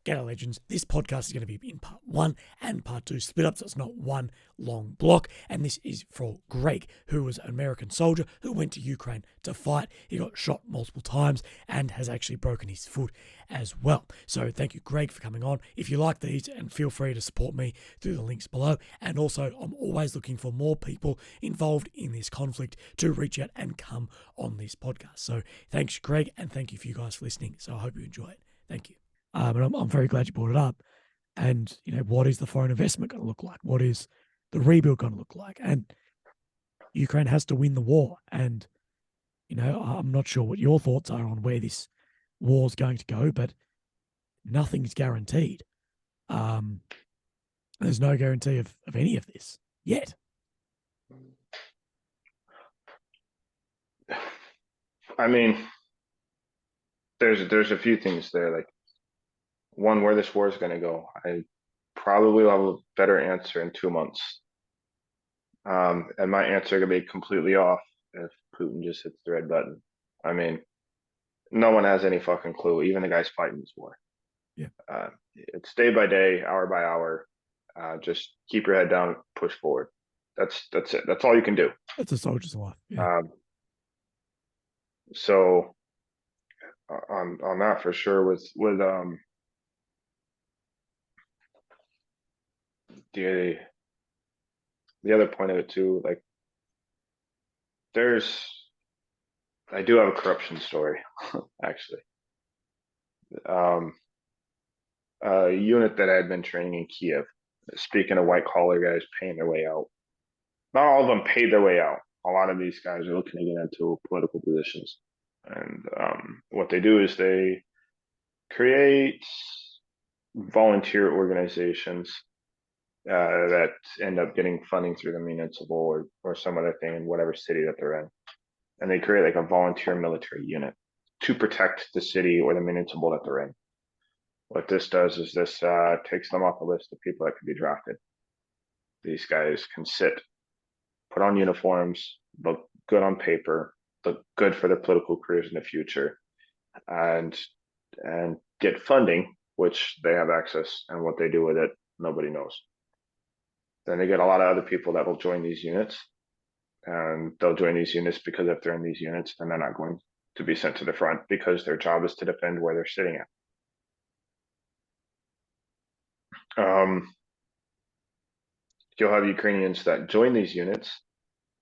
G'day Legends, this podcast is going to be in part 1 and part 2 split up, so it's not one long block. And this is for Greg, who was an American soldier who went to Ukraine to fight. He got shot multiple times and has actually broken his foot as well. So thank you, Greg, for coming on. If you like these, and feel free to support me through the links below. And also, I'm always looking for more people involved in this conflict to reach out and come on this podcast. So thanks, Greg, and thank you for you guys for listening. So I hope you enjoy it. Thank you. And I'm very glad you brought it up. And, what is the foreign investment going to look like? What is the rebuild going to look like? And Ukraine has to win the war. And, I'm not sure what your thoughts are on where this war is going to go, but nothing's guaranteed. There's no guarantee of any of this yet. I mean, there's a few things there. Like, one, where this war is going to go, I probably will have a better answer in 2 months. And my answer could be completely off if Putin just hits the red button. I mean, no one has any fucking clue, even the guys fighting this war. Yeah. It's day by day, hour by hour. Just keep your head down, push forward. That's it. That's all you can do. That's a soldier's life. Yeah. So on that for sure, with the other point of it too, like I do have a corruption story actually. A unit that I had been training in Kiev, speaking of white collar guys paying their way out, not all of them paid their way out. A lot of these guys are looking to get into political positions, and what they do is they create volunteer organizations that end up getting funding through the municipal or some other thing in whatever city that they're in. And they create like a volunteer military unit to protect the city or the municipal that they're in. What this does is this takes them off the list of people that could be drafted. These guys can sit, put on uniforms, look good on paper, look good for their political careers in the future, and get funding, which they have access, and what they do with it, nobody knows. Then they get a lot of other people that will join these units, and they'll join these units because if they're in these units, then they're not going to be sent to the front because their job is to defend where they're sitting at. You'll have Ukrainians that join these units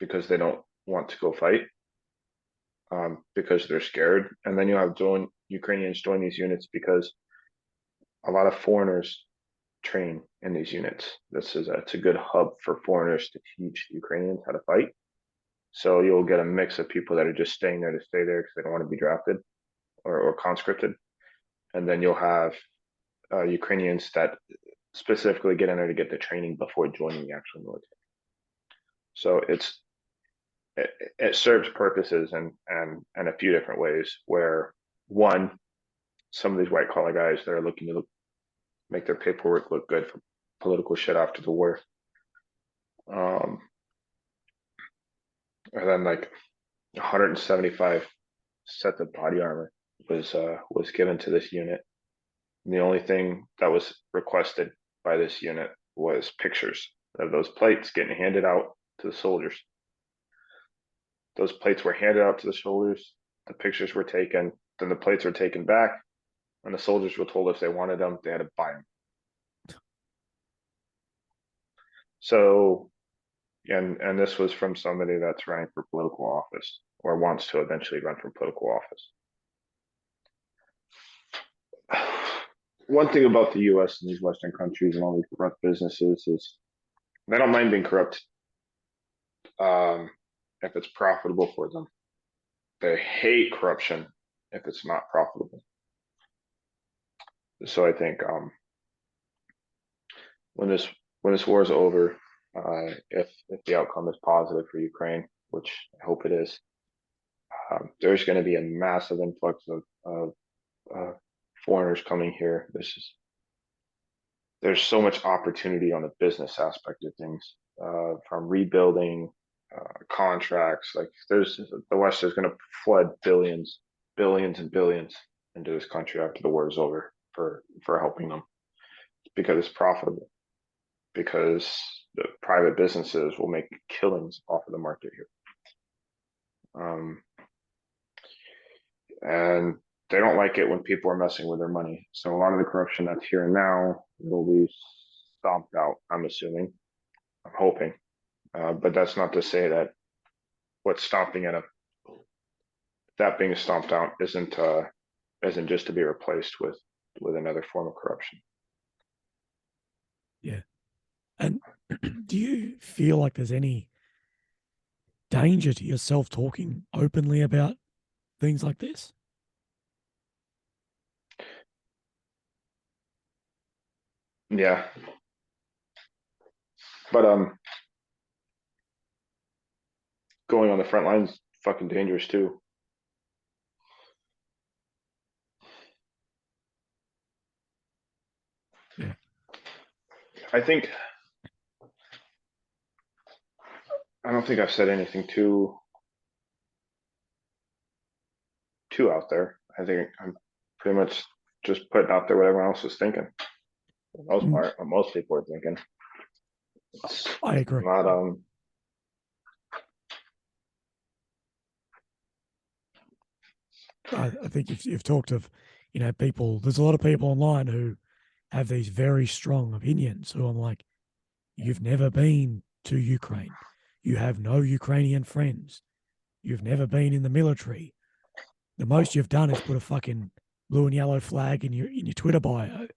because they don't want to go fight, because they're scared, and then you have Ukrainians join these units because a lot of foreigners train in these units. It's a good hub for foreigners to teach Ukrainians how to fight. So you'll get a mix of people that are just staying there to stay there because they don't want to be drafted or conscripted. And then you'll have Ukrainians that specifically get in there to get the training before joining the actual military. So it serves purposes in a few different ways, where one, some of these white collar guys that are looking to make their paperwork look good for political shit after the war. And then like 175 sets of body armor was given to this unit. And the only thing that was requested by this unit was pictures of those plates getting handed out to the soldiers. Those plates were handed out to the soldiers, the pictures were taken, then the plates were taken back, and the soldiers were told if they wanted them, they had to buy them. So, and this was from somebody that's running for political office or wants to eventually run for political office. One thing about the US and these Western countries and all these corrupt businesses is they don't mind being corrupt if it's profitable for them. They hate corruption if it's not profitable. So I think when this war is over, if the outcome is positive for Ukraine, which I hope it is, there's going to be a massive influx of foreigners coming here. There's so much opportunity on the business aspect of things, from rebuilding, contracts. Like the West is going to flood billions and billions into this country after the war is over. for helping them because it's profitable. Because the private businesses will make killings off of the market here. And they don't like it when people are messing with their money. So a lot of the corruption that's here and now will be stomped out, I'm assuming. I'm hoping. But that's not to say that what's stomping it up, that being stomped out isn't just to be replaced with another form of corruption. Yeah. And do you feel like there's any danger to yourself talking openly about things like this? Yeah. But going on the front lines fucking dangerous too. Yeah. I don't think I've said anything too out there. I think I'm pretty much just putting out there what everyone else is thinking. For the most part, what most people are thinking. I agree. Not I think you've talked of, people. There's a lot of people online who have these very strong opinions. Who I'm like, you've never been to Ukraine. You have no Ukrainian friends. You've never been in the military. The most you've done is put a fucking blue and yellow flag in your Twitter bio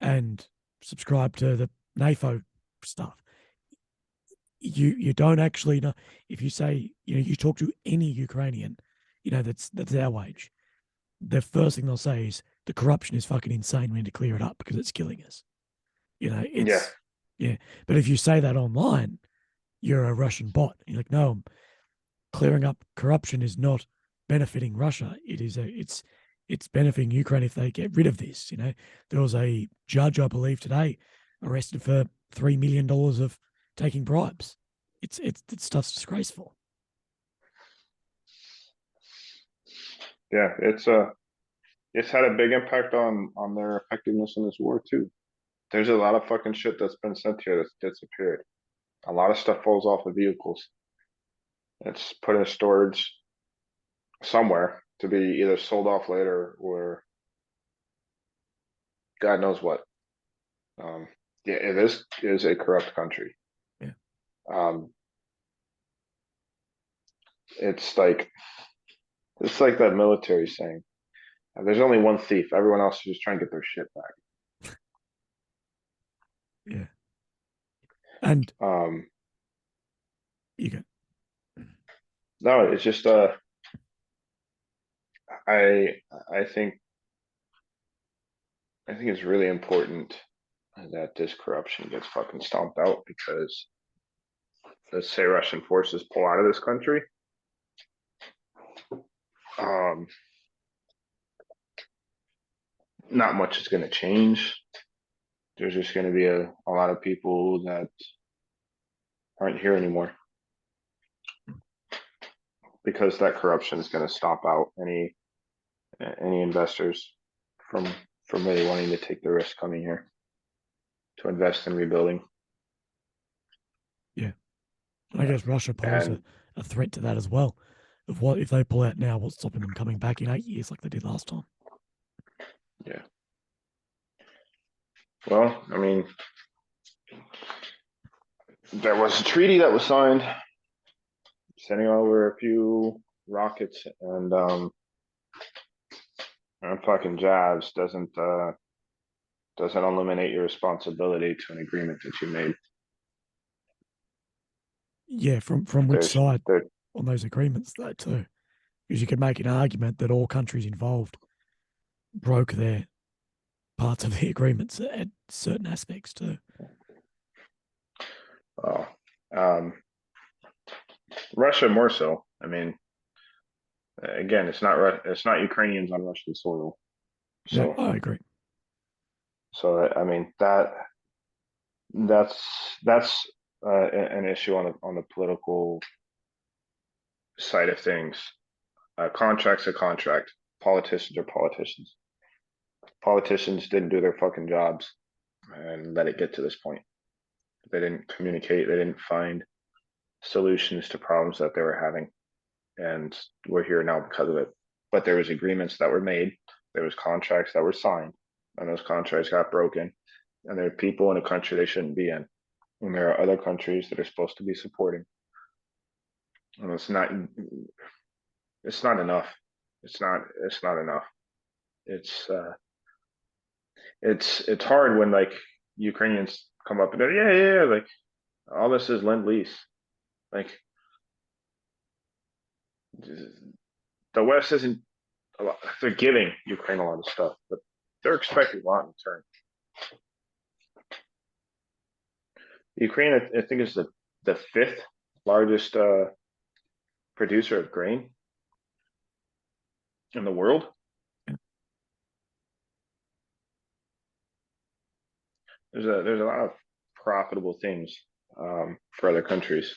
and subscribe to the NAFO stuff. You don't actually know. If you say, you talk to any Ukrainian, that's our age, the first thing they'll say is the corruption is fucking insane. We need to clear it up because it's killing us. Yeah. But if you say that online, you're a Russian bot. You're like, no, clearing up corruption is not benefiting Russia. It's benefiting Ukraine if they get rid of this. There was a judge, I believe, today arrested for $3 million of taking bribes. It's stuff's disgraceful. Yeah, it's had a big impact on their effectiveness in this war too. There's a lot of fucking shit that's been sent here that's disappeared. A lot of stuff falls off of vehicles. It's put in storage somewhere to be either sold off later or God knows what. Yeah, it is a corrupt country. Yeah. It's like that military saying, there's only one thief. Everyone else is just trying to get their shit back. Yeah. And you go. No, it's just I think it's really important that this corruption gets fucking stomped out because let's say Russian forces pull out of this country. Not much is going to change. There's just going to be a lot of people that aren't here anymore because that corruption is going to stop out any investors from really wanting to take the risk coming here to invest in rebuilding. Yeah. I guess Russia poses a threat to that as well. Of what if they pull out now, what's stopping them coming back in 8 years like they did last time? Yeah. Well, I mean, there was a treaty that was signed, sending over a few rockets and fucking jabs doesn't eliminate your responsibility to an agreement that you made. Yeah, from which side on those agreements though too? Because you could make an argument that all countries involved broke their parts of the agreements at certain aspects too. Oh, Russia more so. I mean, again, it's not Ukrainians on Russian soil. So yeah, I agree. So I mean that's an issue on the political side of things. Contract's a contract. Politicians are politicians. Politicians didn't do their fucking jobs and let it get to this point. They didn't communicate. They didn't find solutions to problems that they were having, and we're here now because of it. But there was agreements that were made. There was contracts that were signed, and those contracts got broken. And there are people in a country they shouldn't be in, and there are other countries that are supposed to be supporting. And it's not. It's not enough. It's not. It's not enough. It's. It's hard when like Ukrainians come up and go, yeah, yeah, yeah, like all this is lend lease. Like the West isn't a lot, they're giving Ukraine a lot of stuff, but they're expecting a lot in return. Ukraine, I think, is the fifth largest producer of grain in the world. There's a lot of profitable things for other countries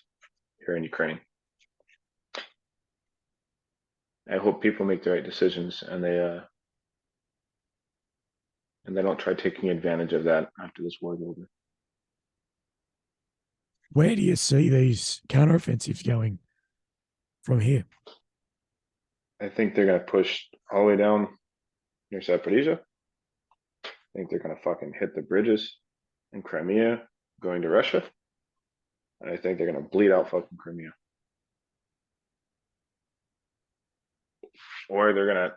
here in Ukraine. I hope people make the right decisions and they don't try taking advantage of that after this war is over. Where do you see these counteroffensives going from here? I think they're gonna push all the way down near Zaporizhia. I think they're gonna fucking hit the bridges in Crimea going to Russia. And I think they're gonna bleed out fucking Crimea. Or they're gonna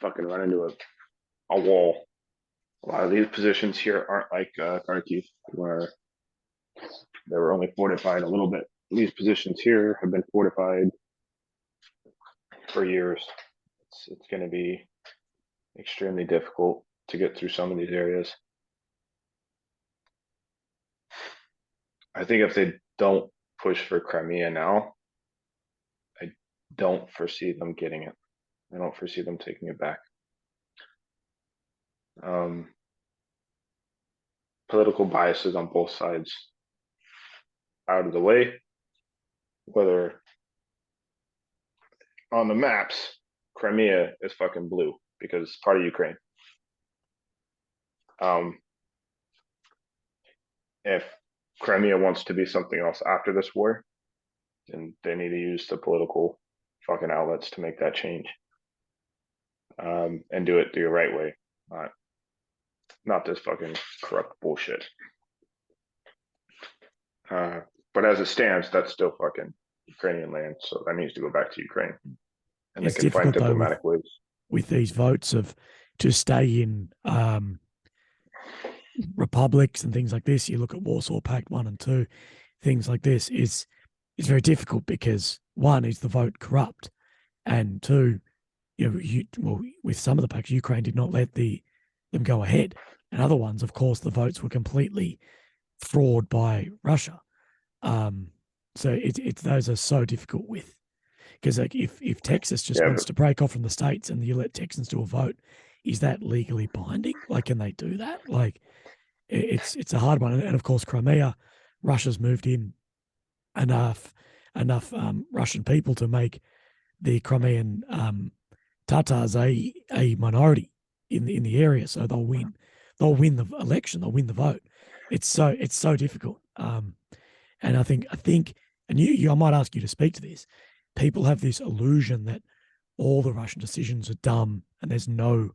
fucking run into a wall. A lot of these positions here aren't like Kharkiv, where they were only fortified a little bit. These positions here have been fortified for years. It's going to be extremely difficult to get through some of these areas. I think if they don't push for Crimea now, I don't foresee them getting it. I don't foresee them taking it back. Political biases on both sides out of the way, whether on the maps, Crimea is fucking blue because it's part of Ukraine. If Crimea wants to be something else after this war, then they need to use the political fucking outlets to make that change. And do it the right way, not this fucking corrupt bullshit. But as it stands, that's still fucking Ukrainian land, so that needs to go back to Ukraine. And It's they can find difficult though diplomatic ways. with these votes of to stay in republics and things like this. You look at Warsaw Pact 1 and 2, things like this is very difficult because one, is the vote corrupt, and two, with some of the pacts, Ukraine did not let them go ahead, and other ones, of course, the votes were completely fraud by Russia. So it's those are so difficult with, because like if Texas just wants to break off from the states and you let Texans do a vote, is that legally binding? Like, can they do that? Like, it's a hard one, and of course, Crimea, Russia's moved in enough Russian people to make the Crimean Tatars a minority in the area, so they'll win the election, they'll win the vote. It's so difficult, and I think, and I might ask you to speak to this. People have this illusion that all the Russian decisions are dumb and there's no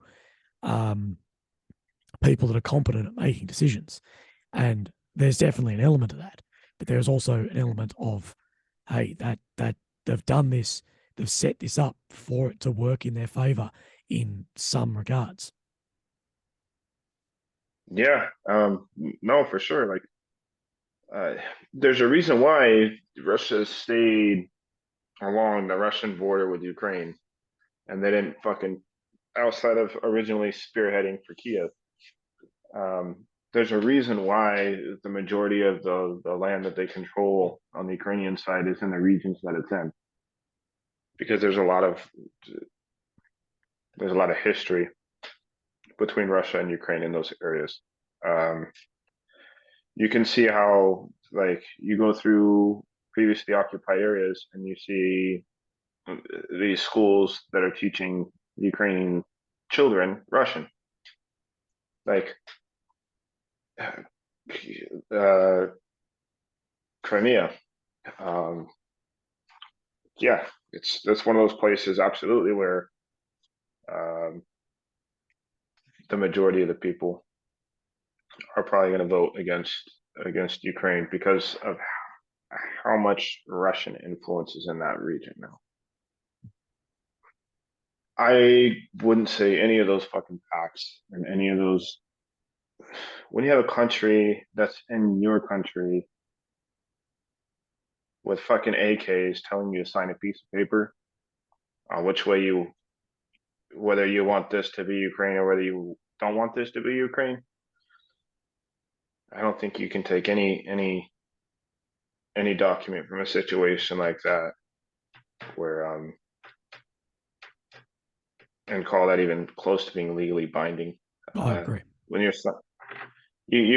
people that are competent at making decisions, and there's definitely an element of that. But there's also an element of, hey, that they've done this, they've set this up for it to work in their favor in some regards. Yeah, no, for sure. Like, there's a reason why Russia stayed along the Russian border with Ukraine, and they didn't fucking, outside of originally spearheading for Kiev. There's a reason why the majority of the land that they control on the Ukrainian side is in the regions that it's in, because there's a lot of history between Russia and Ukraine in those areas. You can see how, like, you go through previously occupied areas and you see these schools that are teaching Ukrainian children Russian. Like uh, Crimea. Um, yeah, that's one of those places absolutely where um, the majority of the people are probably going to vote against Ukraine because of how much Russian influence is in that region now. I wouldn't say any of those fucking pacts and any of those. When you have a country that's in your country with fucking AKs telling you to sign a piece of paper on which way you, whether you want this to be Ukraine or whether you don't want this to be Ukraine, I don't think you can take any document from a situation like that where and call that even close to being legally binding. I agree. When you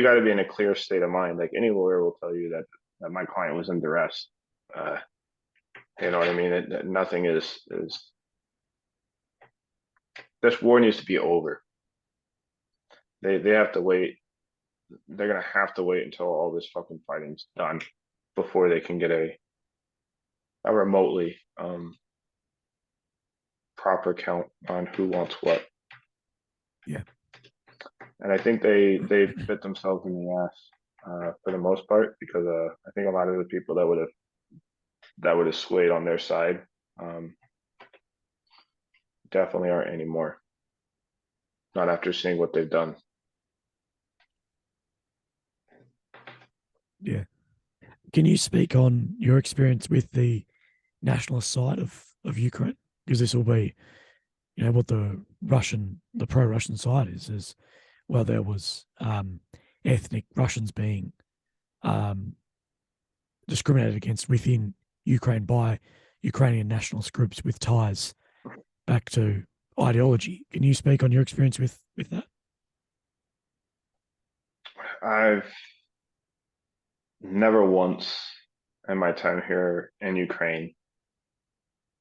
got to be in a clear state of mind. Like any lawyer will tell you that my client was in duress. Uh, you know what I mean? Nothing is this war needs to be over. They have to wait. They're gonna have to wait until all this fucking fighting's done before they can get a remotely proper count on who wants what. Yeah. And I think they bit themselves in the ass for the most part because I think a lot of the people that would have swayed on their side um, definitely aren't anymore. Not after seeing what they've done. Yeah. Can you speak on your experience with the nationalist side of Ukraine? Because this will be, what the pro-Russian side is. As well, there was ethnic Russians being um, discriminated against within Ukraine by Ukrainian nationalist groups with ties back to ideology. Can you speak on your experience with that? I've never once in my time here in Ukraine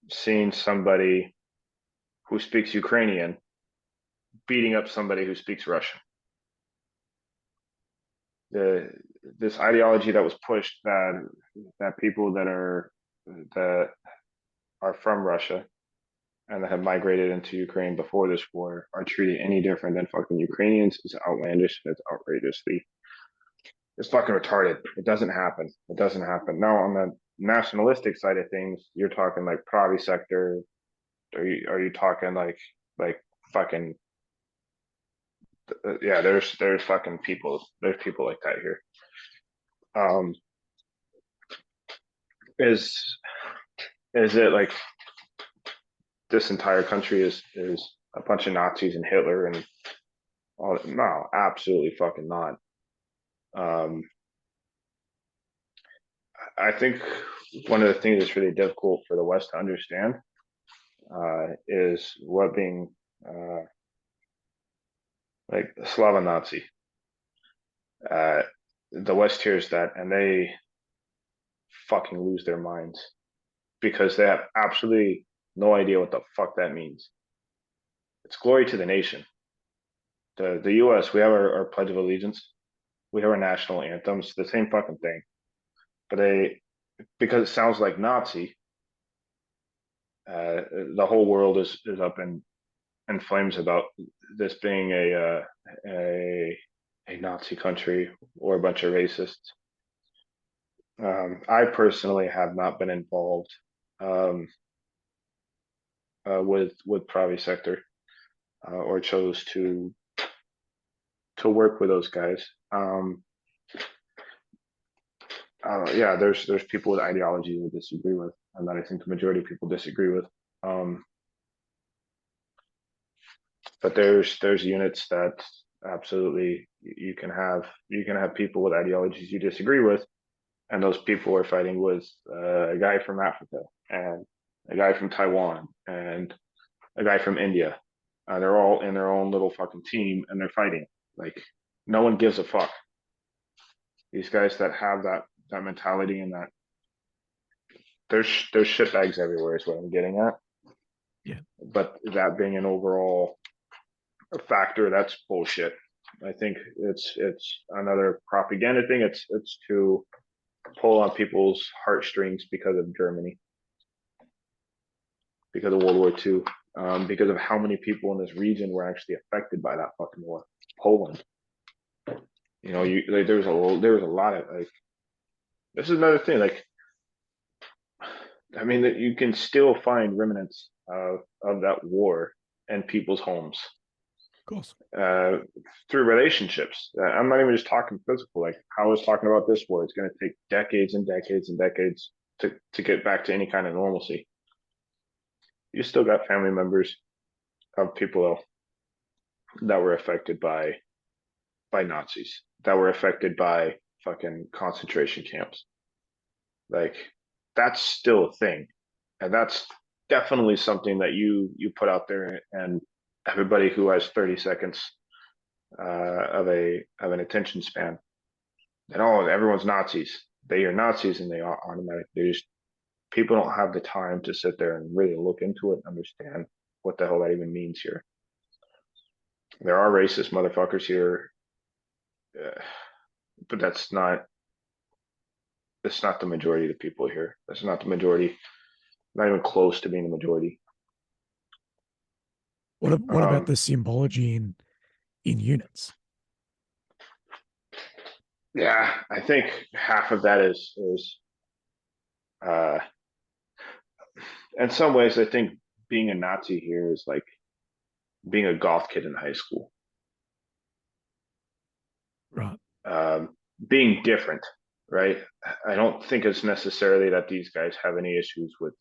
seen somebody who speaks Ukrainian beating up somebody who speaks Russian. This ideology that was pushed that people that are from Russia and that have migrated into Ukraine before this war are treated any different than fucking Ukrainians is outlandish. It's outrageously. It's fucking retarded. It doesn't happen. It doesn't happen. Now on the nationalistic side of things, you're talking like Pravi sector. Are you talking like fucking yeah? There's fucking people. There's people like that here. Um, is is it like this entire country is a bunch of Nazis and Hitler and all? No, absolutely fucking not. Um, I think one of the things that's really difficult for the West to understand is what being like Slava Nazi. Uh, the West hears that and they fucking lose their minds because they have absolutely no idea what the fuck that means. It's glory to the nation. The U.S. we have our Pledge of Allegiance, we have our national anthems, the same fucking thing. But they because it sounds like Nazi, the whole world is up in flames about this being a Nazi country or a bunch of racists. I personally have not been involved um, with Pravi sector or chose to work with those guys. Yeah, there's people with ideology we disagree with, and that I think the majority of people disagree with. Um, but there's units that absolutely you can have people with ideologies you disagree with, and those people are fighting with a guy from Africa and a guy from Taiwan and a guy from India. They're all in their own little fucking team and they're fighting. Like no one gives a fuck. These guys that have that mentality and that there's shitbags everywhere is what I'm getting at. Yeah. But that being an overall a factor, that's bullshit. I think it's another propaganda thing. It's to pull on people's heartstrings because of Germany, because of World War II, because of how many people in this region were actually affected by that fucking war. Poland, there was a lot of like. This is another thing. Like, I mean, that you can still find remnants of that war in people's homes. Of course. Through relationships. I'm not even just talking physical. Like how I was talking about this war, it's going to take decades and decades and decades to get back to any kind of normalcy. You still got family members of people that were affected by Nazis, that were affected by fucking concentration camps. Like that's still a thing, and that's definitely something that you put out there, and everybody who has 30 seconds of an attention span, that everyone's Nazis. They are Nazis, and they are automatic. They just people don't have the time to sit there and really look into it and understand what the hell that even means here. There are racist motherfuckers here, but that's not the majority of the people here. That's not the majority. Not even close to being the majority. What about the symbology in units? Yeah, I think half of that is in some ways, I think being a Nazi here is like being a goth kid in high school. Right. Being different, right? I don't think it's necessarily that these guys have any issues with.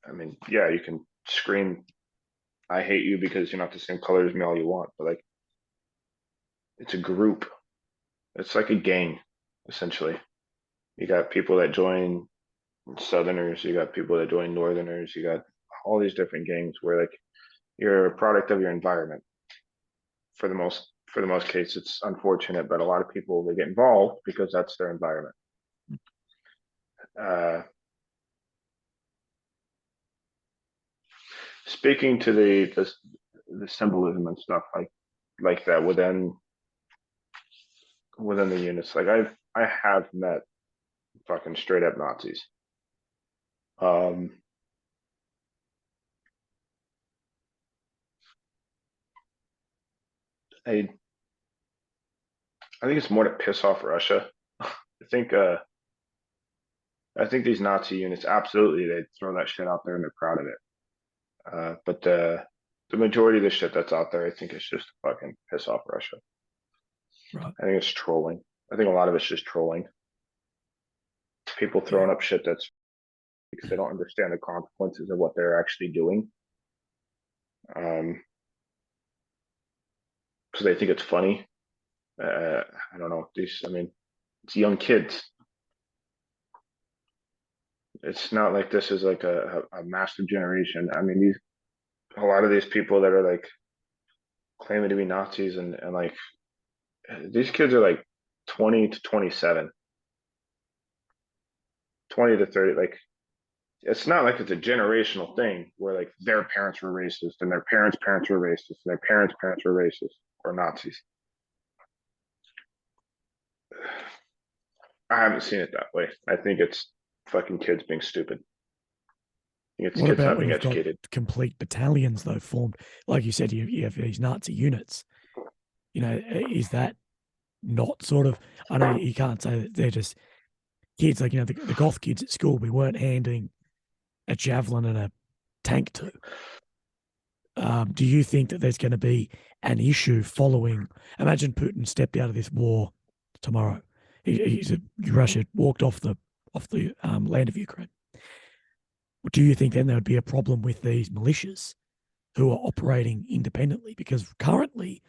I mean, yeah, you can scream, "I hate you" because you're not the same color as me all you want, but like, it's a group. It's like a gang, essentially. You got people that join Southerners, you got people that join Northerners, you got all these different gangs where like you're a product of your environment. For the most case, it's unfortunate, but a lot of people they get involved because that's their environment. Speaking to the symbolism and stuff like that within the units, like I have met fucking straight up Nazis. I think it's more to piss off Russia. I think these Nazi units absolutely they throw that shit out there and they're proud of it. But the majority of the shit that's out there, I think it's just to fucking piss off Russia. Right. I think it's trolling. I think a lot of it's just trolling. People throwing up shit that's because they don't understand the consequences of what they're actually doing. Because they think it's funny. I don't know. It's young kids. It's not like this is like a massive generation. I mean, a lot of these people that are like claiming to be Nazis and like these kids are like 20 to 27, 20 to 30. Like, it's not like it's a generational thing where like their parents were racist and their parents' parents were racist and their parents' parents were racist or Nazis. I haven't seen it that way. I think it's fucking kids being stupid. It's What kids about not when being you've got educated. complete battalions though formed? Like you said, you have these Nazi units. Is that not sort of? I know you can't say that they're just kids. Like the goth kids at school, we weren't handing a javelin and a tank to. Do you think that there's going to be an issue following? Imagine Putin stepped out of this war tomorrow. Russia walked off the land of Ukraine. Do you think then there would be a problem with these militias who are operating independently? Because currently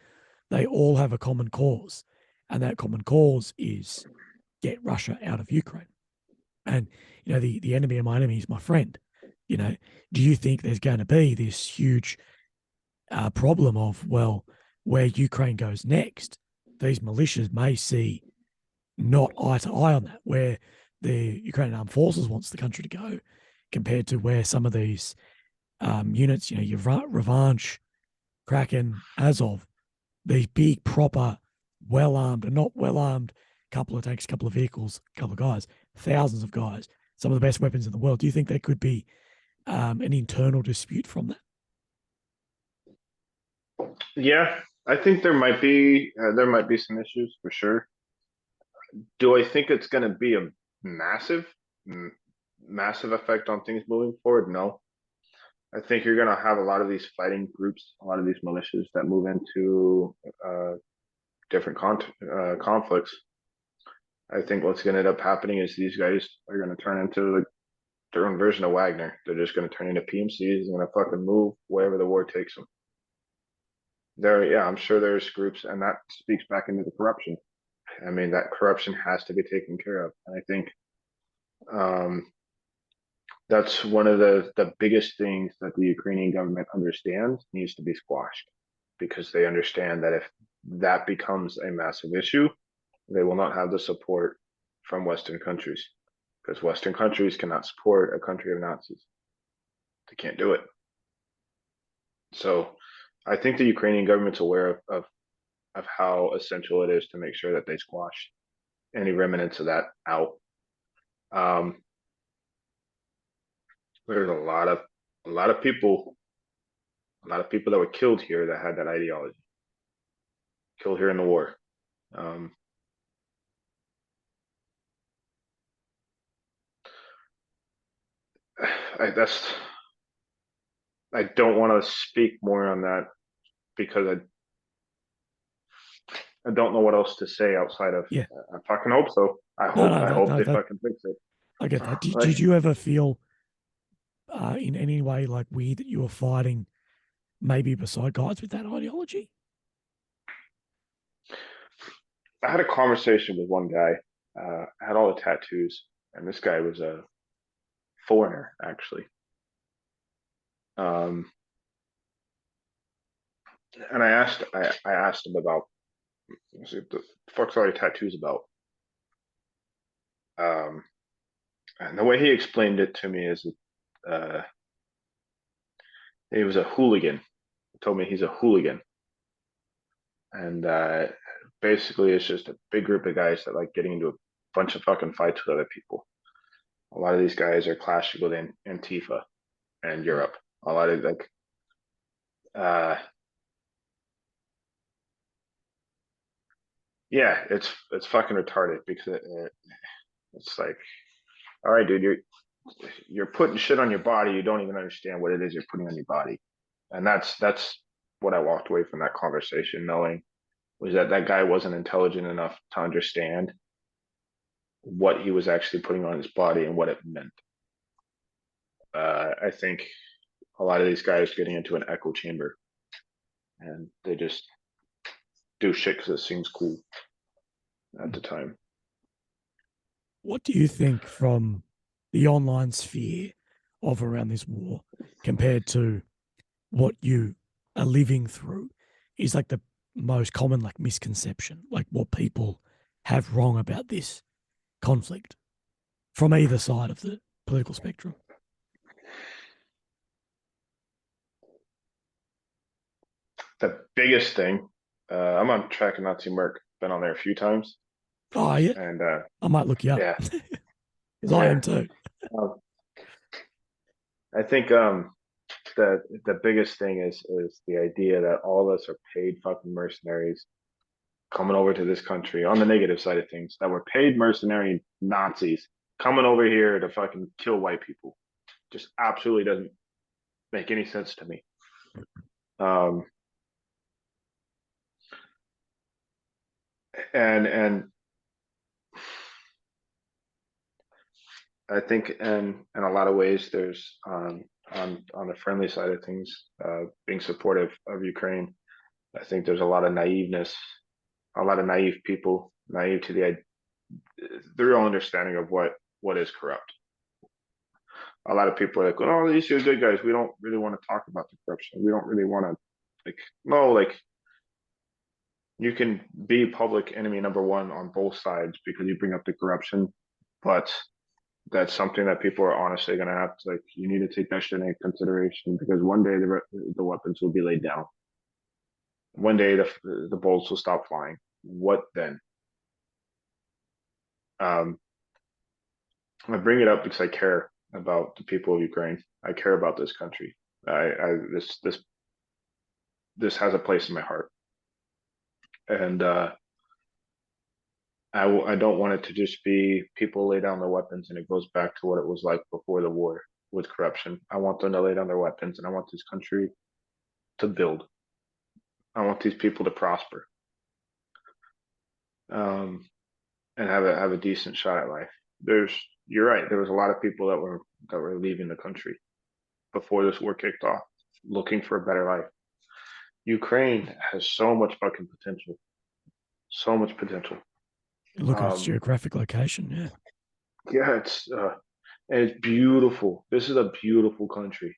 they all have a common cause, and that common cause is get Russia out of Ukraine. And the enemy of my enemy is my friend. Do you think there's going to be this huge problem of, well, where Ukraine goes next, these militias may see not eye to eye on that, where the Ukrainian Armed Forces wants the country to go, compared to where some of these units, your Revanche, Kraken, Azov, these big, proper, well armed and not well armed couple of tanks, couple of vehicles, couple of guys, thousands of guys, some of the best weapons in the world. Do you think there could be an internal dispute from that? Yeah, I think there might be some issues for sure. Do I think it's going to be a massive, massive effect on things moving forward? No. I think you're going to have a lot of these fighting groups, a lot of these militias that move into different conflicts. I think what's going to end up happening is these guys are going to turn into like their own version of Wagner. They're just going to turn into PMCs and going to fucking move wherever the war takes them. Yeah, I'm sure there's groups, and that speaks back into the corruption. I mean, that corruption has to be taken care of, and I think um, that's one of the biggest things that the Ukrainian government understands needs to be squashed, because they understand that if that becomes a massive issue, they will not have the support from Western countries, because Western countries cannot support a country of Nazis. They can't do it. So I think the Ukrainian government's aware of how essential it is to make sure that they squash any remnants of that out. Um, there's a lot of people that were killed here that had that ideology, killed here in the war. I don't want to speak more on that because I don't know what else to say outside of Yeah. I fucking hope so. I hope they fucking fix it. I get that. Did, Like, did you ever feel in any way like weird that you were fighting maybe beside guys with that ideology? I had a conversation with one guy, had all the tattoos, and this guy was a foreigner actually. Um, and I asked him about, the fuck's all your tattoos about? Um, and the way he explained it to me is he was a hooligan. He told me he's a hooligan, and basically it's just a big group of guys that like getting into a bunch of fucking fights with other people. A lot of these guys are clashing with Antifa and Europe. A lot of like uh yeah, it's fucking retarded because it's like, all right, dude, you're putting shit on your body. You don't even understand what it is you're putting on your body, and that's what I walked away from that conversation knowing, was that that guy wasn't intelligent enough to understand what he was actually putting on his body and what it meant. I think a lot of these guys getting into an echo chamber, and they just do shit because it seems cool at the time. What do you think from the online sphere of around this war compared to what you are living through is like the most common like misconception, like what people have wrong about this conflict from either side of the political spectrum? The biggest thing, I'm on track and Nazi Merc, been on there a few times, Oh yeah, and I might look you up yeah, because I yeah. am too. Um, I think the biggest thing is the idea that all of us are paid fucking mercenaries coming over to this country, on the negative side of things, that we're paid mercenary Nazis coming over here to fucking kill white people. Just absolutely doesn't make any sense to me. Um, and I think in a lot of ways there's on the friendly side of things, being supportive of Ukraine. I think there's a lot of naiveness, a lot of naive people, naive to the real understanding of what is corrupt. A lot of people are like, "Oh, these are good guys. We don't really want to talk about the corruption. We don't really want to like." No, like, you can be public enemy number one on both sides because you bring up the corruption, but that's something that people are honestly going to have to, like, you need to take that shit into consideration, because one day the weapons will be laid down. One day the bullets will stop flying. What then? Um, I bring it up because I care about the people of Ukraine. I care about this country. This has a place in my heart, and I don't want it to just be people lay down their weapons and it goes back to what it was like before the war with corruption. I want them to lay down their weapons and I want this country to build. I want these people to prosper, um, and have a decent shot at life. You're right. There was a lot of people that were leaving the country before this war kicked off, looking for a better life. Ukraine has so much fucking potential, so much potential. Look at its geographic location. Yeah. Yeah, and it's beautiful. This is a beautiful country.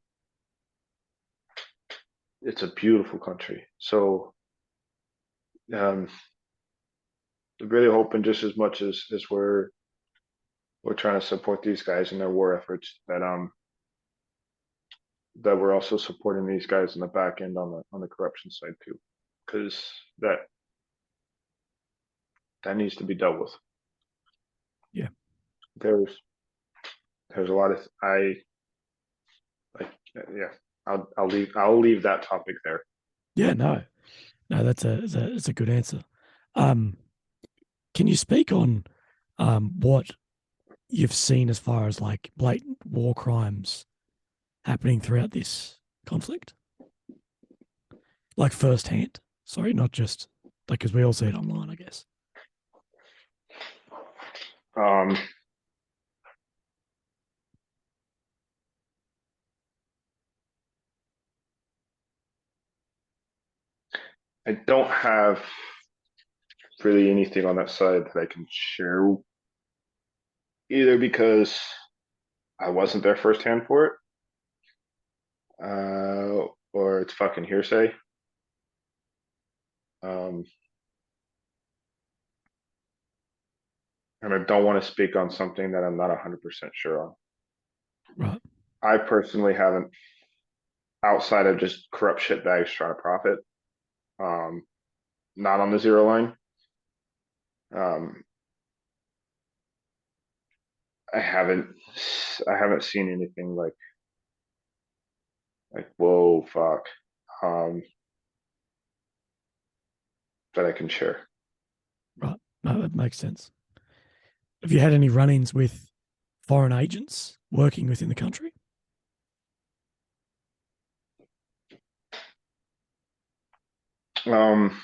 It's a beautiful country. So, um, really hoping just as much as we're trying to support these guys in their war efforts that we're also supporting these guys in the back end on the corruption side too, because that needs to be dealt with. Yeah. There's a lot of I like yeah. I'll leave that topic there. Yeah. No. That's a good answer. Can you speak on what you've seen as far as like blatant war crimes happening throughout this conflict, like firsthand? Sorry, not just like because we all see it online, I guess. Um, I don't have really anything on that side that I can share, either because I wasn't there firsthand for it, or it's fucking hearsay. Um, and I don't want to speak on something that I'm not 100% sure on. Right. I personally haven't, outside of just corrupt shitbags trying to profit, um, not on the zero line. Um, I haven't, I haven't seen anything like whoa fuck, um, that I can share. Right. No, that makes sense. Have you had any run-ins with foreign agents working within the country? Um,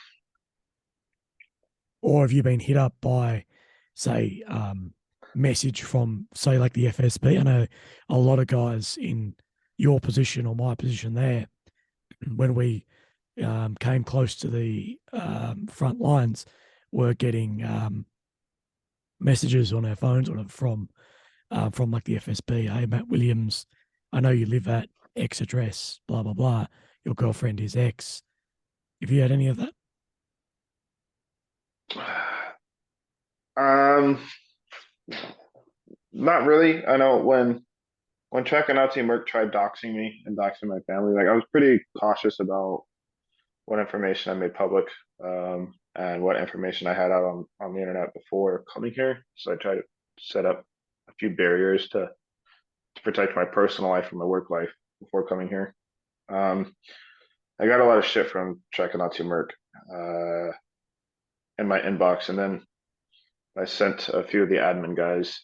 Or have you been hit up by, say, message from, say, like the FSB? I know a lot of guys in your position or my position there, when we came close to the front lines, were getting messages on our phones or from like the FSB. Hey, Matt Williams, I know you live at X address, blah blah blah. Your girlfriend is X. Have you had any of that? um, not really. I know when Czech and Nazi Merc tried doxing me and doxing my family, like I was pretty cautious about what information I made public, and what information I had out on the internet before coming here. So I tried to set up a few barriers to protect my personal life from my work life before coming here. Um, I got a lot of shit from Czech and Nazi Merc in my inbox, and then I sent a few of the admin guys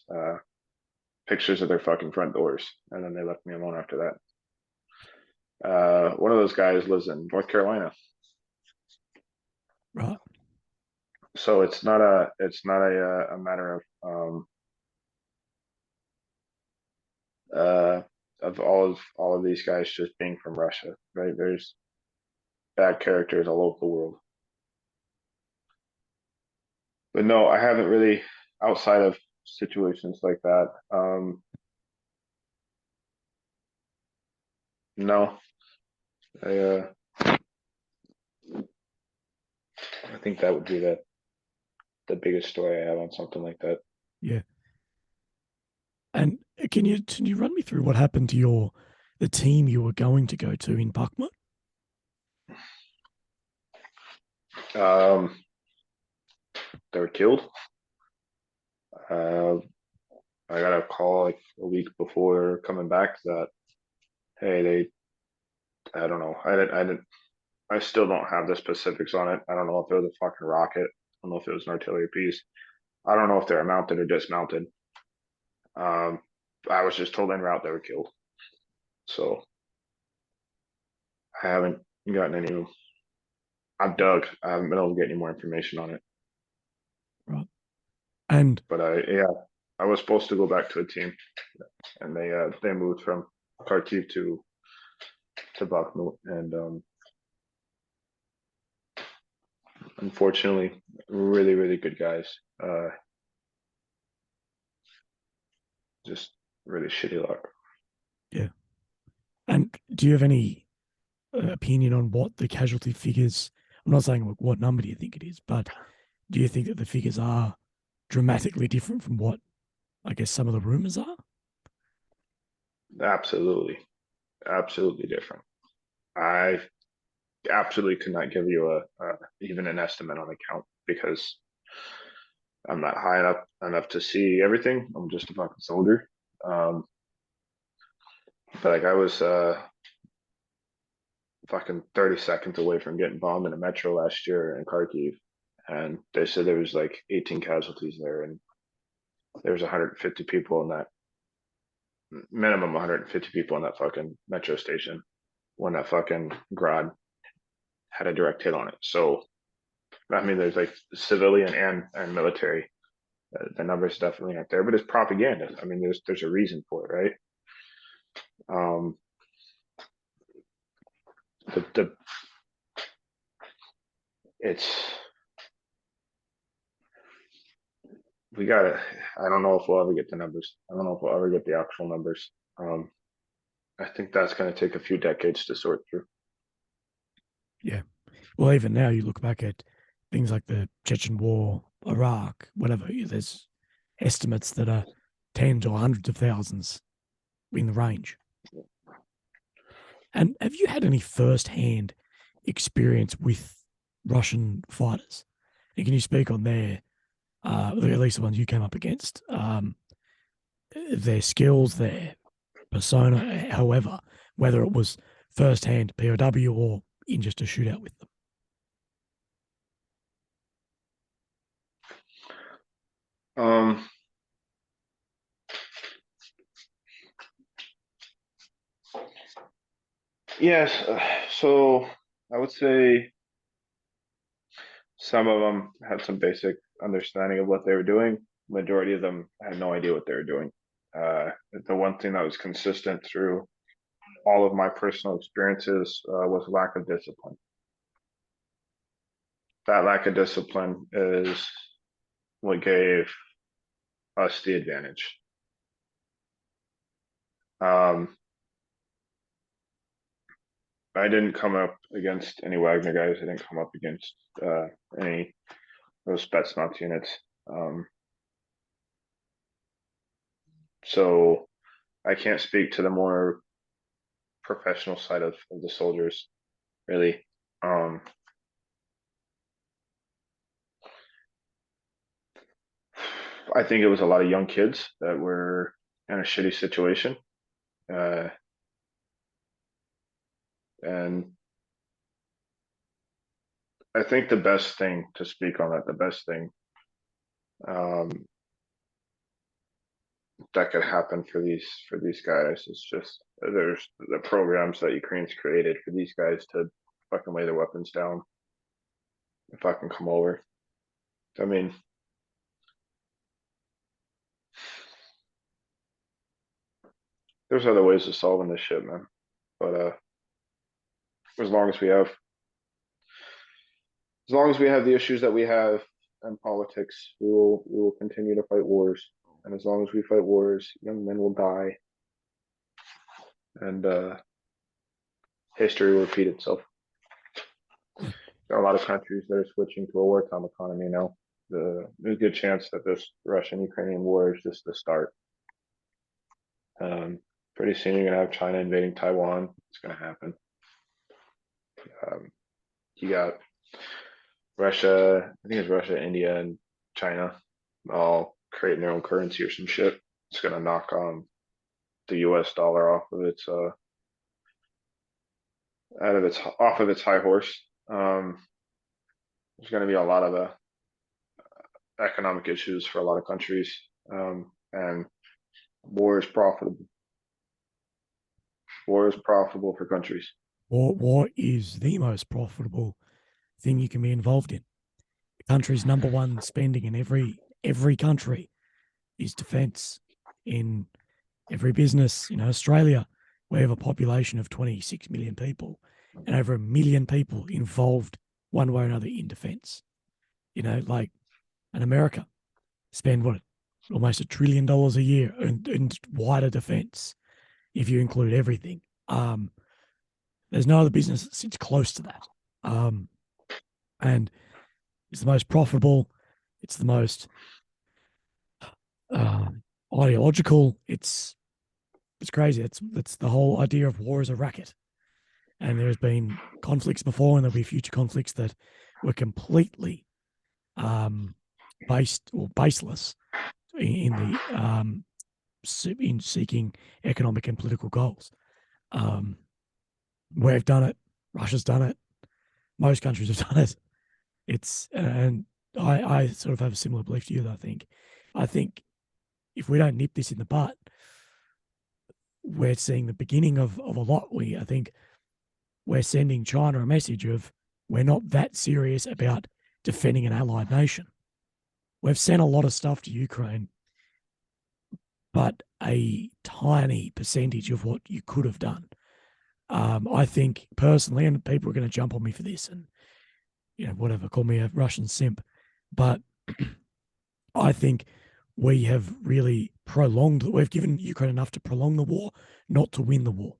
pictures of their fucking front doors, and then they left me alone after that. One of those guys lives in North Carolina, Right. so it's not a matter uh, of all of these guys just being from Russia, right? There's bad characters all over the world, but no, I haven't really, outside of situations like that. No, I I think that would be the biggest story I have on something like that. Yeah. And can you run me through what happened to the team you were going to go to in Bakhmut? They were killed. Uh, I got a call like a week before coming back that, hey, I don't know. I still don't have the specifics on it. I don't know if it was a fucking rocket. I don't know if it was an artillery piece. I don't know if they're mounted or dismounted. Um, I was just told en route they were killed. So I haven't gotten any. I've dug. I haven't been able to get any more information on it. Right. And But I was supposed to go back to a team, and they moved from Kharkiv to Bakhmut, and unfortunately, really really good guys. Just really shitty luck. yeah. And do you have any opinion on what the casualty figures? I'm not saying what number do you think it is, but do you think that the figures are dramatically different from what I guess some of the rumors are? Absolutely, absolutely different. I absolutely could not give you a even an estimate on the count because I'm not high enough to see everything. I'm just a fucking soldier. Um, but like I was fucking 30 seconds away from getting bombed in a metro last year in Kharkiv, and they said there was like 18 casualties there, and there was 150 people in that minimum 150 people in that fucking metro station when that fucking grad had a direct hit on it. So I mean, there's like civilian and military. The numbers definitely aren't there, but it's propaganda. I mean, there's a reason for it, right? Um, the it's we gotta. I don't know if we'll ever get the numbers. I don't know if we'll ever get the actual numbers. Um, I think that's going to take a few decades to sort through. Yeah. Well, even now, you look back at things like the Chechen War, Iraq, whatever. There's estimates that are tens or hundreds of thousands in the range. And have you had any first-hand experience with Russian fighters? And can you speak on at least the ones you came up against, their skills, their persona, however, whether it was first-hand POW or in just a shootout with them? Um, yes. So I would say some of them had some basic understanding of what they were doing. Majority of them had no idea what they were doing. The one thing that was consistent through all of my personal experiences was lack of discipline. That lack of discipline is what gave us the advantage. Um, I didn't come up against any Wagner guys. I didn't come up against any of those Spetsnaz units. Um, so I can't speak to the more professional side of the soldiers, really. I think it was a lot of young kids that were in a shitty situation. Uh, and I think the best thing to speak on that, the best thing um, that could happen for these guys is just there's the programs that Ukraine's created for these guys to fucking lay their weapons down and fucking come over. I mean, there's other ways of solving this shit, man. But as long as we have as long as we have the issues that we have in politics, we will continue to fight wars. And as long as we fight wars, young men will die, and history will repeat itself. Yeah. There are a lot of countries that are switching to a wartime economy now. There's a good chance that this Russian-Ukrainian war is just the start. Pretty soon you're gonna have China invading Taiwan. It's gonna happen. You got Russia, I think it's Russia, India, and China all creating their own currency or some shit. It's gonna knock the U.S. dollar off of its high horse. Um, there's gonna be a lot of economic issues for a lot of countries, and war is profitable. War is profitable for countries. War is the most profitable thing you can be involved in. The country's number one spending in every country is defence. In every business, Australia, we have a population of 26 million people and over 1 million people involved one way or another in defence. Like in America, spend almost $1 trillion a year in wider defence if you include everything. There's no other business that sits close to that. And it's the most profitable. It's the most ideological. It's crazy. That's the whole idea of war as a racket. And there's been conflicts before, and there'll be future conflicts that were completely based or baseless in the in seeking economic and political goals. We've done it. Russia's done it. Most countries have done it. And I sort of have a similar belief to you. I think if we don't nip this in the butt, we're seeing the beginning of a lot. I think we're sending China a message of we're not that serious about defending an allied nation. We've sent a lot of stuff to Ukraine, but a tiny percentage of what you could have done. I think personally, and people are going to jump on me for this and, whatever, call me a Russian simp, but I think we have really we've given Ukraine enough to prolong the war, not to win the war.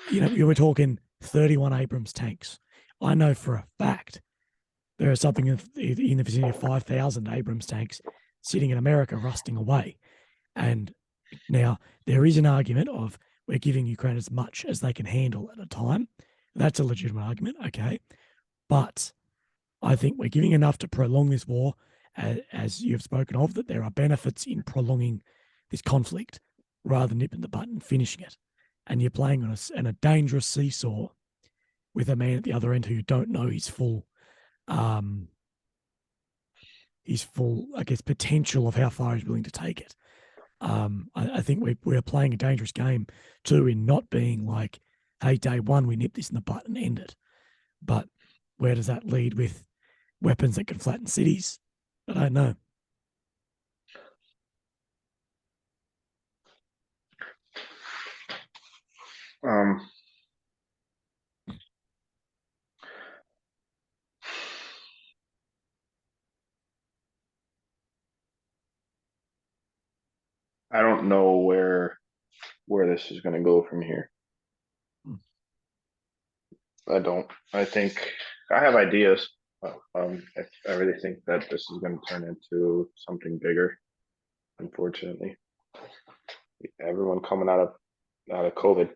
You were talking 31 Abrams tanks. I know for a fact there are something in the vicinity of 5,000 Abrams tanks sitting in America rusting away. And now there is an argument of we're giving Ukraine as much as they can handle at a time. That's a legitimate argument, okay. But I think we're giving enough to prolong this war, as you've spoken of, that there are benefits in prolonging this conflict rather than nipping the butt and finishing it. And you're playing on a dangerous seesaw with a man at the other end who you don't know his full, I guess, potential of how far he's willing to take it. I think we're playing a dangerous game too, in not being like, hey, day one, we nip this in the butt and end it. But where does that lead with weapons that can flatten cities? I don't know. I don't know where this is going to go from here. I don't. I think I have ideas. I really think that this is going to turn into something bigger. Unfortunately, everyone coming out of COVID,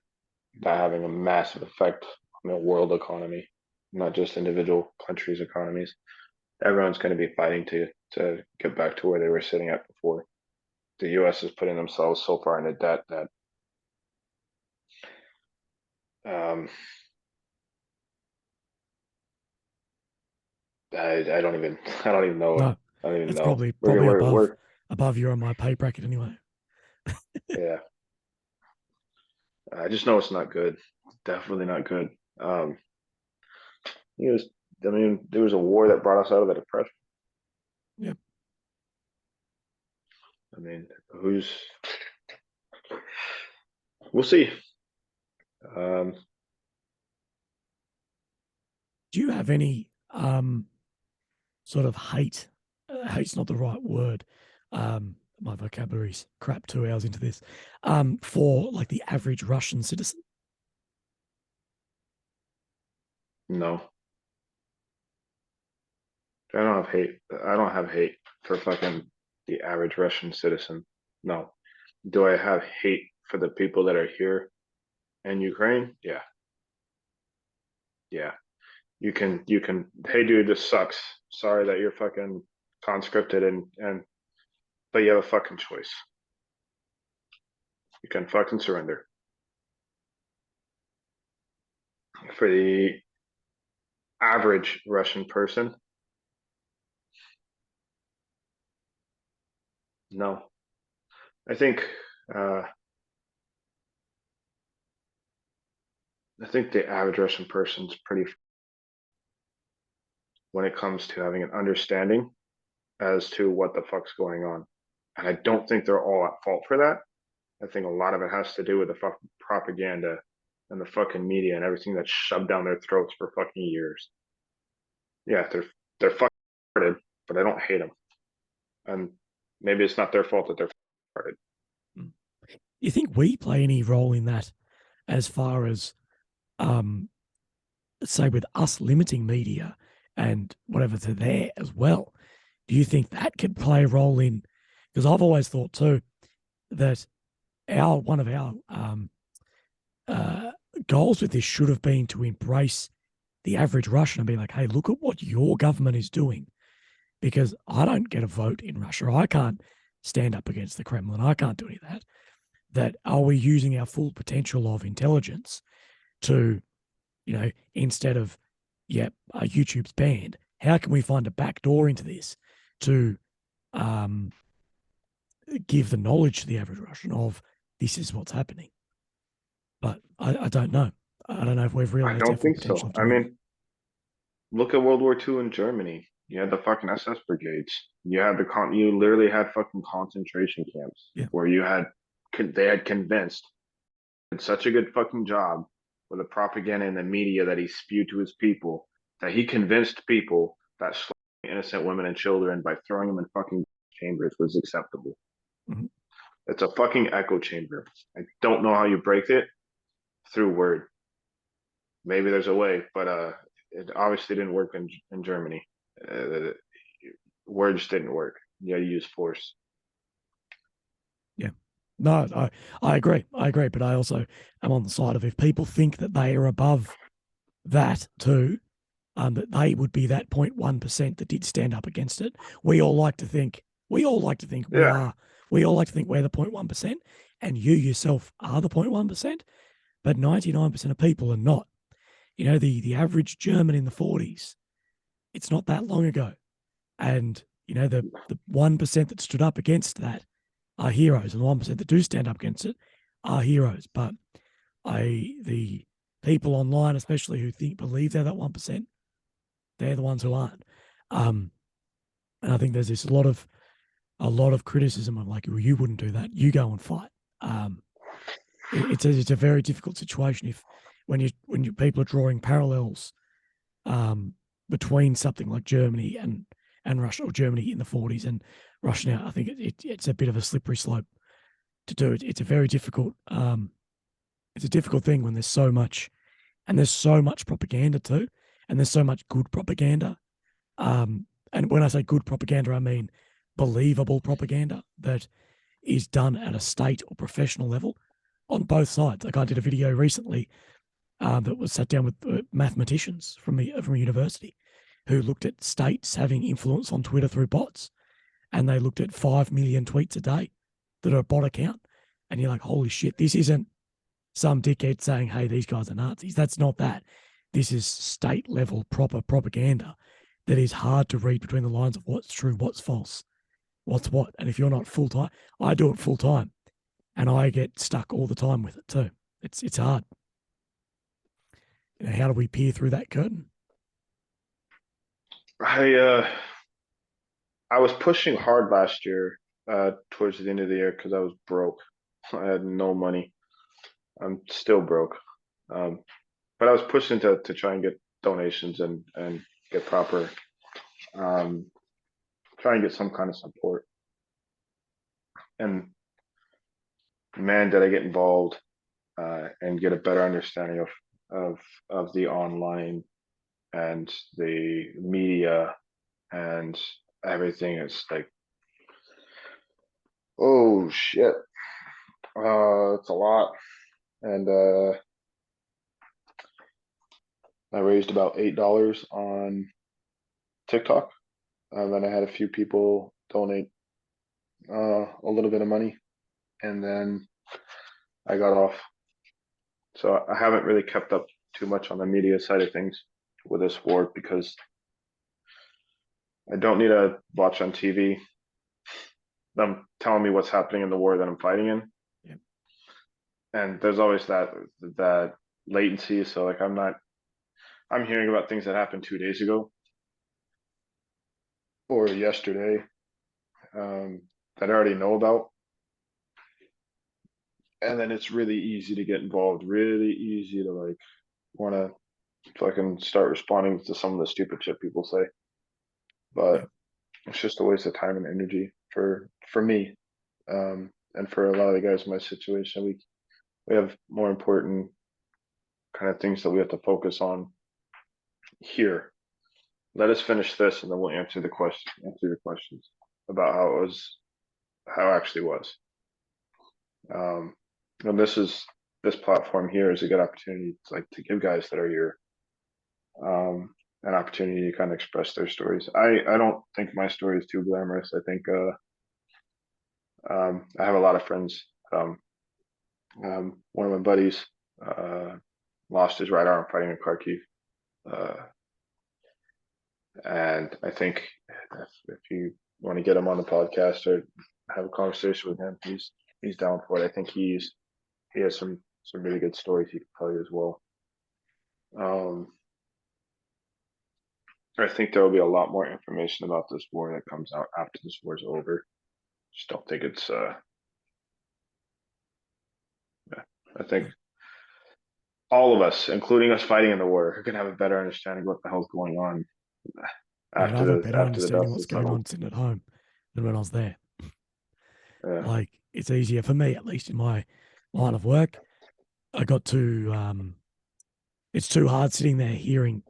not having a massive effect on the world economy, not just individual countries' economies. Everyone's going to be fighting to get back to where they were sitting at before. The U.S. is putting themselves so far into debt that I don't even know. No, I don't even it's know. probably above you on my pay bracket anyway. Yeah. I just know it's not good. Definitely not good. It was, I mean, there was a war that brought us out of the depression. Yep. I mean, we'll see. Do you have any sort of hate? Hate's not the right word. My vocabulary's crap 2 hours into this. For like the average Russian citizen? No, I don't have hate. I don't have hate for fucking the average Russian citizen. No. Do I have hate for the people that are here in Ukraine? Yeah. Yeah. You can hey dude, this sucks. Sorry that you're fucking conscripted and but you have a fucking choice. You can fucking surrender. For the average Russian person, no. I think uh I think the average Russian person's pretty when it comes to having an understanding as to what the fuck's going on. And I don't think they're all at fault for that. I think a lot of it has to do with the fucking propaganda and the fucking media and everything that's shoved down their throats for fucking years. Yeah, they're fucking retarded, but I don't hate them. And maybe it's not their fault that they're retarded. You think we play any role in that, as far as, say, with us limiting media and whatever to there as well? Do you think that could play a role in? Because I've always thought too that one of our goals with this should have been to embrace the average Russian and be like, hey, look at what your government is doing. Because I don't get a vote in Russia. I can't stand up against the Kremlin. I can't do any of that. That are we using our full potential of intelligence to, instead of, YouTube's banned, how can we find a back door into this to give the knowledge to the average Russian of this is what's happening? But I don't know. I don't know if we've I realized our don't full think potential so. of I doing that. mean, look at World War II in Germany. You had the fucking SS brigades. You had you literally had fucking concentration camps Yeah. where they had convinced did such a good fucking job with the propaganda and the media that he spewed to his people that he convinced people that innocent women and children by throwing them in fucking chambers was acceptable. Mm-hmm. It's a fucking echo chamber. I don't know how you break it through word. Maybe there's a way, but it obviously didn't work in Germany. Words didn't work. You had to use force. Yeah. No, I agree. I agree. But I also am on the side of if people think that they are above that too, that they would be that 0.1% that did stand up against it. We all like to think we Yeah, are. We all like to think we're the 0.1%, and you yourself are the 0.1%, but 99% of people are not. The average German in the 40s, it's not that long ago. And, the 1% that stood up against that are heroes, and the 1% that do stand up against it are heroes. But the people online, especially who believe they're that 1%, they're the ones who aren't. And I think there's a lot of criticism of like, well, you wouldn't do that. You go and fight. It's a very difficult situation when people are drawing parallels between something like Germany and Russia, or Germany in the 40s and Russia now. I think it's a bit of a slippery slope to do it. It's a very difficult it's a difficult thing when there's so much propaganda too, and there's so much good propaganda. And when I say good propaganda, I mean believable propaganda that is done at a state or professional level on both sides. Like I did a video recently that was sat down with mathematicians from a university who looked at states having influence on Twitter through bots, and they looked at 5 million tweets a day that are a bot account. And you're like, holy shit, this isn't some dickhead saying, hey, these guys are Nazis. That's not that. This is state level proper propaganda that is hard to read between the lines of what's true, what's false, what's what. And if you're not full time, I do it full time, and I get stuck all the time with it too. It's hard. How do we peer through that curtain? I I was pushing hard last year towards the end of the year because I was broke. I had no money. I'm still broke. Um, but I was pushing to try and get donations and get proper try and get some kind of support. And man, did I get involved and get a better understanding of the online and the media and everything. It's like, oh shit, it's a lot, and I raised about $8 on TikTok. Then I had a few people donate a little bit of money, and then I got off. So I haven't really kept up too much on the media side of things with this war because I don't need to watch on TV them telling me what's happening in the war that I'm fighting in. Yep. And there's always that latency. So like I'm hearing about things that happened 2 days ago or yesterday that I already know about. And then it's really easy to get involved, really easy to like want to fucking start responding to some of the stupid shit people say. But Yep. it's just a waste of time and energy for me. And for a lot of the guys in my situation, we have more important kind of things that we have to focus on here. Let us finish this, and then we'll answer the questions about how it actually was. And this platform here is a good opportunity to give guys that are here an opportunity to kind of express their stories. I don't think my story is too glamorous. I think I have a lot of friends. One of my buddies lost his right arm fighting in Kharkiv. And I think if you want to get him on the podcast or have a conversation with him, he's down for it. I think he has some really good stories he can tell you as well. I think there will be a lot more information about this war that comes out after this war is over. Just don't think it's I think all of us, including us fighting in the war, are gonna have a better understanding of what the hell's going on Man, I have a better after the understanding dust what's has going settled. on sitting at home than when I was there. Yeah. Like, it's easier for me, at least in my line of work. I got it's too hard sitting there hearing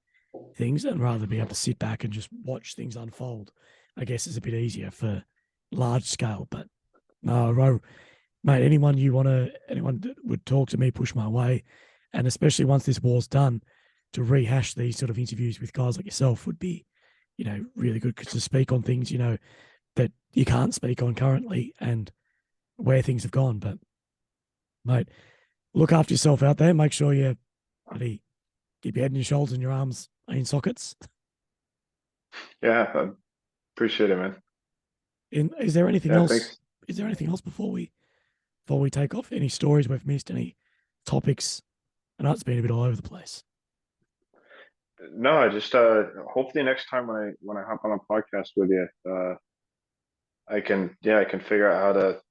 things, and rather be able to sit back and just watch things unfold. I guess it's a bit easier for large scale, but no, mate, anyone that would talk to me, push my way, and especially once this war's done, to rehash these sort of interviews with guys like yourself would be, really good to speak on things, that you can't speak on currently and where things have gone. But, mate, look after yourself out there. Make sure you really keep your head and your shoulders and your arms in sockets. Yeah, I appreciate it, man. Is there anything Yeah, else? thanks. Is there anything else before we take off? Any stories we've missed? Any topics? I know it's been a bit all over the place. No, I just hopefully next time when I hop on a podcast with you, I can figure out how to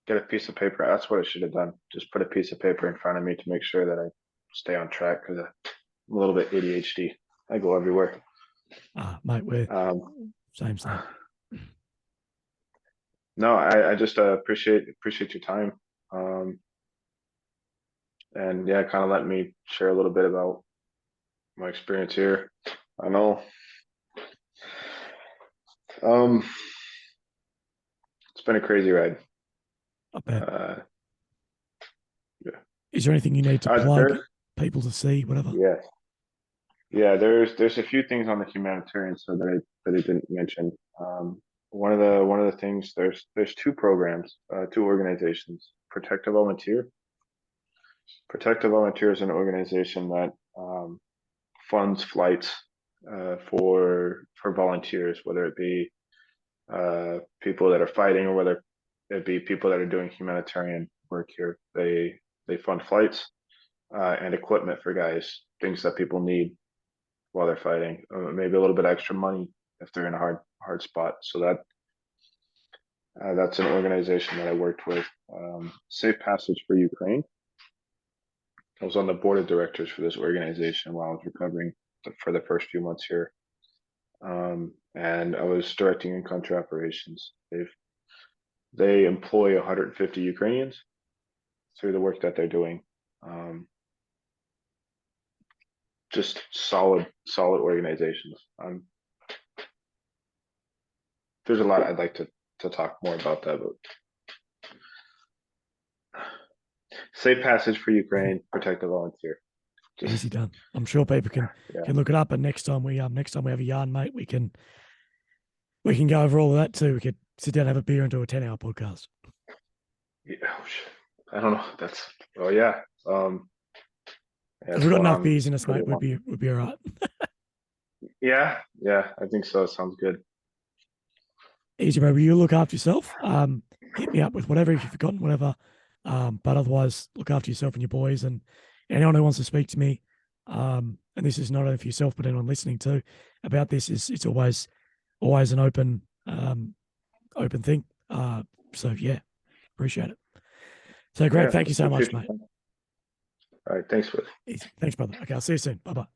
get a piece of paper. That's what I should have done. Just put a piece of paper in front of me to make sure that I stay on track because I'm a little bit ADHD. I go everywhere. Mate, we're Um, same. no, I just appreciate your time. And yeah, kind of let me share a little bit about my experience here. I know. Um, it's been a crazy ride. I bet. Uh, yeah. Is there anything you need to plug There, people to see, whatever? yeah, yeah. There's a few things on the humanitarian side that I didn't mention. One of the things there's two programs, two organizations. Protective Volunteer. Protective Volunteer is an organization that funds flights for volunteers, whether it be people that are fighting or whether it be people that are doing humanitarian work here. They fund flights and equipment for guys, things that people need while they're fighting. Maybe a little bit extra money if they're in a hard spot. So that's an organization that I worked with. Safe Passage for Ukraine. I was on the board of directors for this organization while I was recovering for the first few months here. And I was directing in-country operations. They employ 150 Ukrainians through the work that they're doing. Just solid organizations. There's a lot I'd like to talk more about that, but Safe Passage for Ukraine, Protective Volunteer. Easy Just done. I'm sure people can yeah, look it up. And next time we have a yarn, mate, we can go over all of that too. We could sit down, have a beer, and do a 10-hour podcast. yeah. I don't know. That's oh yeah. If That's we've got what enough I'm beers in us, pretty mate, much. we'd be all right. Yeah, yeah. I think so. Sounds good. Easy, bro. You look after yourself. Hit me up with whatever if you've forgotten, whatever. But otherwise, look after yourself and your boys and anyone who wants to speak to me. And this is not only for yourself, but anyone listening too about this. Is it's always an open thing. So yeah, appreciate it. So great. Yeah, Thank you so much, appreciate mate. you. All right, thanks for. Easy. Thanks, brother. Okay, I'll see you soon. Bye bye.